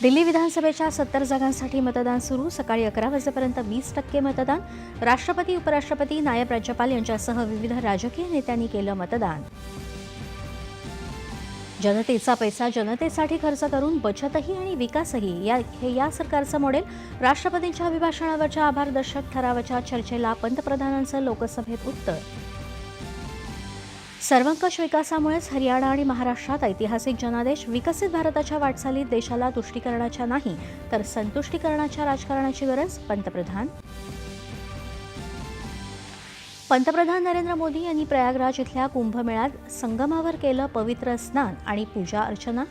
दिल्ली विधानसभेच्या 70 जागांसाठी मतदान सुरू. सकाळी 11 वाजेपर्यंत 20% मतदान. राष्ट्रपती, उपराष्ट्रपती, नायब राज्यपाल यांच्यासह विविध राजकीय नेत्यांनी केलं मतदान. जनतेचा पैसा जनतेसाठी खर्च करून बचतही आणि विकासही हे या सरकारचं मॉडेल. राष्ट्रपतींच्या अभिभाषणावरच्या आभारदर्शक ठरावाच्या चर्चेला पंतप्रधानांचं लोकसभेत उत्तर. सर्वंकष विकासामुळेच हरियाणा आणि महाराष्ट्रात ऐतिहासिक जनादेश. विकसित भारताच्या वाटचालीत देशाला तुष्टीकरणाच्या नाही तर संतुष्टीकरणाच्या राजकारणाची गरज. पंतप्रधान नरेंद्र मोदी यांनी प्रयागराज इथल्या कुंभमेळ्यात संगमावर केलं पवित्र स्नान आणि पूजा अर्चना.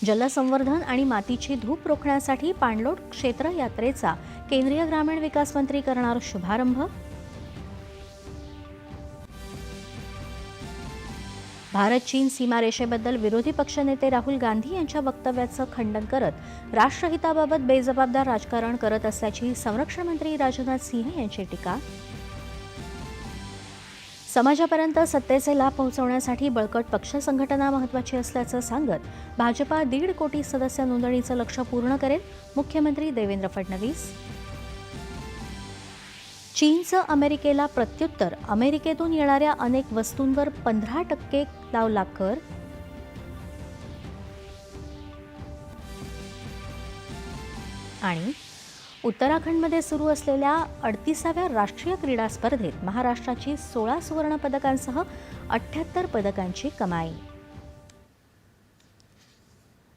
जलसंवर्धन आणि मातीची धूप रोखण्यासाठी पाणलोट क्षेत्र यात्रेचा केंद्रीय ग्रामीण विकास मंत्री करणार शुभारंभ. भारत चीन सीमारेषेबद्दल विरोधी पक्षनेते राहुल गांधी यांच्या वक्तव्याचं खंडन करत राष्ट्रहिताबाबत बेजबाबदार राजकारण करत असल्याची संरक्षण मंत्री राजनाथ सिंह यांची टीका. समाजापर्यंत सत्तेचे लाभ पोहोचवण्यासाठी बळकट पक्ष संघटना महत्त्वाची असल्याचं सांगत भाजपा 1.5 कोटी सदस्य नोंदणीचं लक्ष्य पूर्ण करेल. मुख्यमंत्री देवेंद्र फडणवीस. चीनचं अमेरिकेला प्रत्युत्तर. अमेरिकेतून येणाऱ्या अनेक वस्तूंवर 15% लावला कर. आणि उत्तराखंडमध्ये सुरू असलेल्या 38व्या राष्ट्रीय क्रीडा स्पर्धेत महाराष्ट्राची 16 सुवर्ण पदकांसह 78 पदकांची कमाई.